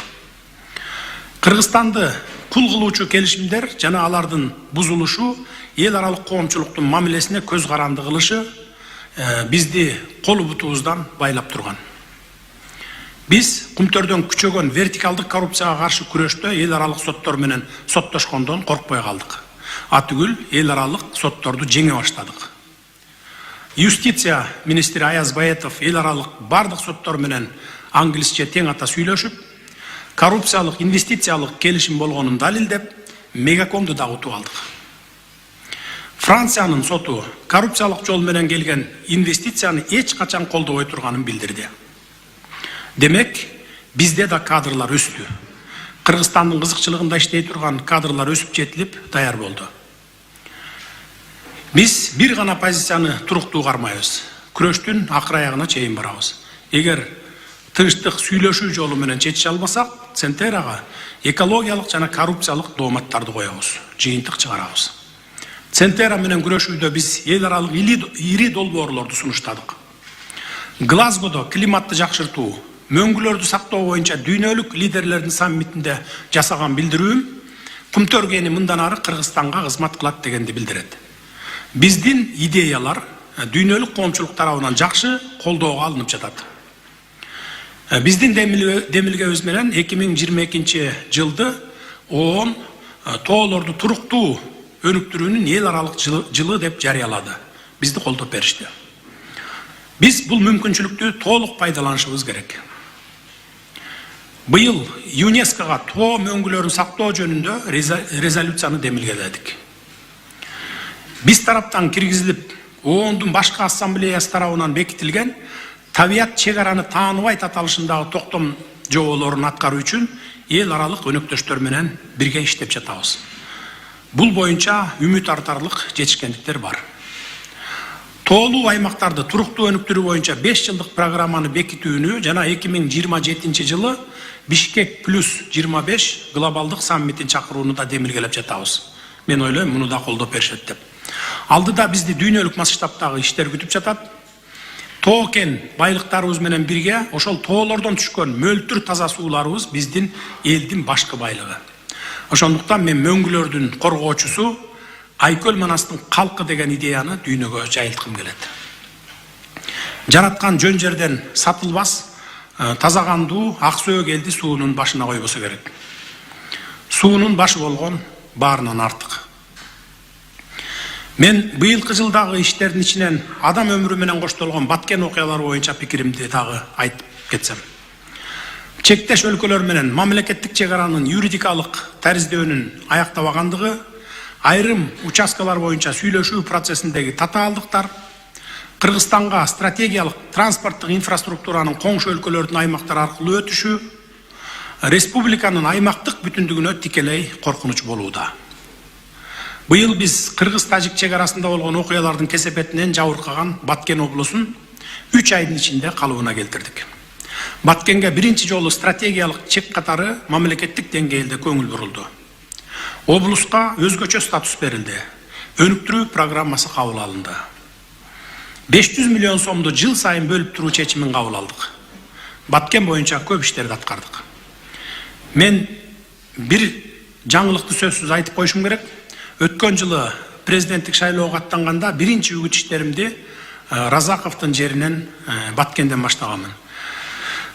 Кыргызстанды кул кылуучу келишимдер жана алардын бузулушу эл аралык коомчулуктун мамилесине көз каранды кылышы бизди колу бутубуздан байлап турган. Биз Кумтөрдөн күчөгөн вертикалдык коррупцияга каршы күрөштө эл аралык соттор менен соттошкондон коркпой калдык. Атүгүл эл аралык сотторду жеңе баштадык. Юстиция министри Аяз Баетов эл аралык бардык соттор менен англисче тең ата сүйлөшүп, коррупциялык инвестициялык келишим болгонун далилдеп, Мегакомду да утуп алдык. Франциянын соту коррупциялык жол менен келген инвестицияны эч качан колдобой турганын билдирди. Демек, бизде да кадрлар өстү. Кыргызстандын кызыкчылыгында иштей турган кадрлар өсүп жетилип, даяр болду. Биз бир гана позицияны туруктуу кармайбыз. Күрөштүн акыр аягына чейин барабыз. Эгер тынчтык сүйлөшүү жолу менен чечише албасак, Центерага экологиялык жана коррупциялык дооматтарды коебуз, жыйынтык чыгарабыз. Центера менен күрөшүүдө биз эл аралык ири долбоорлорду сунуштадык. Глазгодо климатты жакшыртуу, мөңгүлөрдү сактоо боюнча дүйнөлүк лидерлердин саммитинде жасаган билдирүүм Кумтөр кени мындан ары Кыргызстанга кызмат кылат дегенди билдирет. Биздин идеялар дүйнөлүк коомчулук тарабынан жакшы колдоого алынып жатат. Биздин демилгебиз менен 2022 жылды ООН тоолорду туруктуу өнүктүрүүнүн эл аралык жылы деп жарыялады. Бизди колдоп беришти. Биз бул мүмкүнчүлүктү толук пайдаланышыбыз керек. Быйыл ЮНЕСКОга тоо мөңгүлөрүн сактоо жөнүндө резолюцияны демилгеледик. Биз тараптан киргизилип, ООНдун башкы ассамблеясы тарабынан бекитилген табият чек араны тааныбайт аталышындагы токтом жоболорун аткаруу үчүн эл аралык өнөктөштөр менен бирге иштеп жатабыз. Бул боюнча үмүт артарлык жетишкендиктер бар. Тоолуу аймактарды туруктуу өнүктүрүү боюнча 5 жылдык программаны бекитүүнү жана 2027 жылы Бишкек плюс 25 глобалдык саммитин чакырууну да демилгелеп жатабыз. Мен ойлойм, муну да колдоп беришет деп. Алдыда бизди дүйнөлүк масштабтагы иштер күтүп жатат. Тоо кен байлыктарыбыз менен бирге ошол тоолордон түшкөн мөлтүр таза сууларыбыз биздин элдин башкы байлыгы. Ошондуктан мен мөңгүлөрдүн коргоочусу Айкөл Манастын калкы деген идеяны дүйнөгө жайылткым келет. Жараткан жөн жерден сатылбас, тазагандуу ак сөөк элди суунун башына койбосо керек. Суунун башы болгон баарынан артык. Мен быйылкы жылдагы иштердин ичинен адам өмүрү менен коштолгон баткен окуялары боюнча пикиримди дагы айтып кетсем. Чектеш өлкөлөр менен мамлекеттик чек аранын юридикалык тариздөөнүн аяктабагандыгы, айрым участкалар боюнча сүйлөшүү процессиндеги татаалдыктар, Кыргызстанга стратегиялык транспорттук инфраструктуранын коңшу өлкөлөрдүн аймактары аркылуу өтүшү республиканын аймактык бүтүндүгүнө тикелей коркунуч болууда. Быйыл биз Кыргыз-Тажик чек арасында болгон окуялардын кесепетинен жабыркаган Баткен облусун 3 айдын ичинде калыбына келтирдик. Баткенге биринчи жолу стратегиялык чек катары мамлекеттик деңгээлде көңүл бурулду. Облуска өзгөчө статус берилди. Өнүктүрүү программасы кабыл алынды. 500 миллион сомду жыл сайын бөлүп туруу чечимин кабыл алдык. Баткен боюнча көп иштерди аткардык. Мен бир жаңылыкты сөзсүз айтып коюшум керек. Өткөн жылы президенттик шайлоого аттанганда биринчи үгүт иштеримди Разаковдун жеринен Баткенден баштаганмын.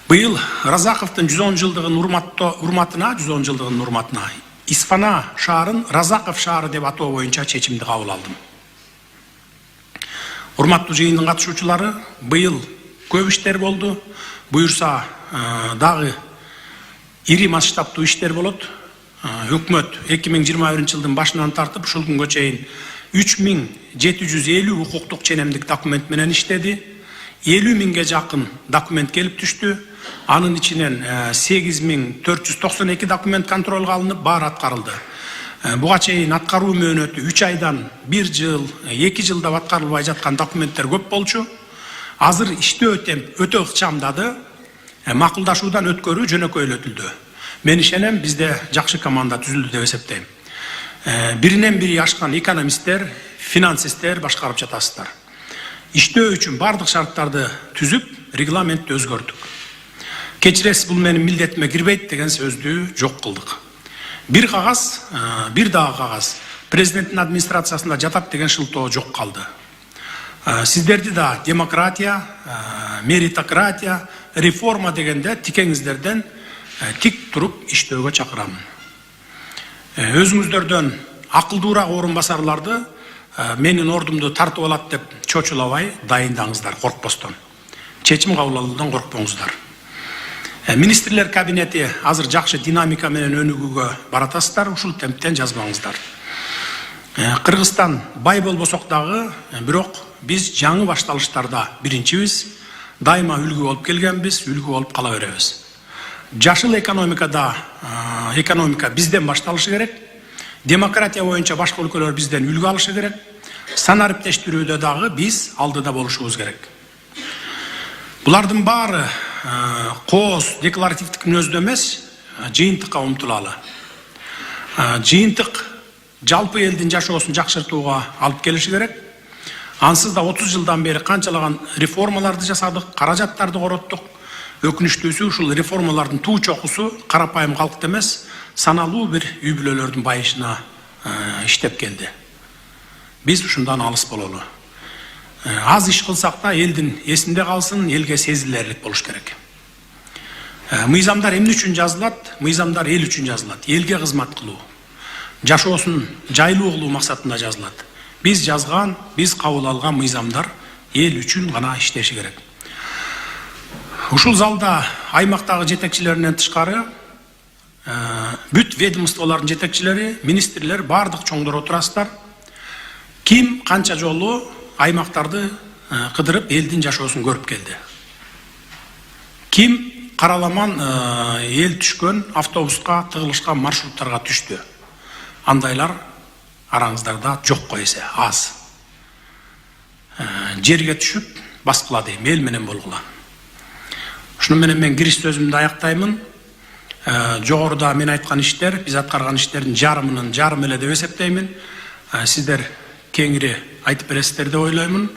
Быйыл Разаковдун 110 жылдыгын урматына Исфана шаарын Разаков шаары деп атоо боюнча чечимди кабыл алдым. Урматтуу жыйындын катышуучулары, быйыл көп иштер болду. Буюрса дагы ири масштабтуу иштер болот. Өкмөт 2021 жылдын башынан тартып ушул күнгө чейин 3750 укуктук ченемдик документ менен иштеди. 50 миңге жакын документ келип түштү. Анын ичинен 8492 документ контролго алынып, баары аткарылды. Буга чейин аткаруу мөөнөтү 3 айдан 1 жыл, 2 жылда аткарылбай жаткан документтер көп болчу. Азыр иштөө темп өтө ыкчамдады. Макулдашуудан өткөрүү жөнөкөйлөтүлдү. Мен ишенем, бизде жакшы команда түзүлдү деп эсептейм. Биринен бири ашкан экономисттер, финансисттер башкарып жатасыздар. Иштөө үчүн бардык шарттарды түзүп, регламентти өзгөртүк. Кечиресиз, бул менин милдетиме кирбейт деген сөздү жок кылдык. Бир кагаз, бир дагы кагаз президенттин администрациясында жатат деген шылтоо жок калды. Сиздерди да демократия, меритократия, реформа дегенде тикеңиздерден тик туруп иштөөгө чакырамын. Өзүңүздөрдөн акылдуураак орун басарларды менин ордумду тартып алат деп чочулабай дайындаңыздар, коркпостон. Чечим кабыл алуудан коркпоңуздар. Министрлер кабинети азыр жакшы динамика менен өнүгүүгө баратасыздар, ушул темптен жазбаңыздар. Кыргызстан бай болбосок дагы, бирок биз жаңы башталыштарда биринчибиз, дайыма үлгү болуп келгенбиз, үлгү болуп кала беребиз. Жашыл экономика бизден башталышы керек. Демократия боюнча башка өлкөлөр бизден үлгү алышы керек. Сан ариптештирүүдө дагы биз алдыда болушубуз керек. Булардын баары кооз, декларативдик мүнөздө эмес, жыйынтыкка умтулалы. Жыйынтык жалпы элдин жашоосун жакшыртууга алып келиши керек. Ансыз да 30 жылдан бери канчалаган реформаларды жасадык, каражаттарды короттук. Өкүнүчтүүсү, ушул реформалардын туу чокусу карапайым калкты эмес, саналуу бир үй бүлөлөрдүн байышына иштеп келди. Биз ушундан алыс бололу. Аз иш кылсак да элдин эсинде калсын, элге сезилерлик болуш керек. Мыйзамдар эмне үчүн жазылат? Мыйзамдар эл үчүн жазылат, элге кызмат кылуу, жашоосун жайлуу кылуу максатында жазылат. Биз жазган, биз кабыл алган мыйзамдар эл үчүн гана иштеши керек. Ушул залда аймактагы жетекчилеринен тышкары бүт ведомстволордун жетекчилери, министрлер бардык чоңдор отурасыздар. Ким канча жолу аймактарды кыдырып элдин жашоосун көрүп келди. Ким караламан эл түшкөн автобуска тыгылышкан маршруттарга түштү. Андайлар араңыздарда жок койсе, аз. Жерге түшүп баскыла дейм, эл менен болгула. Ушуну менен мен кириш сөзүмдү аяктаймын. Жогоруда мен айткан иштер, биз аткарган иштердин жарымынын жарымы эле деп эсептеймин. Сиздер кеңири айтып бересиздер деп ойлоймун.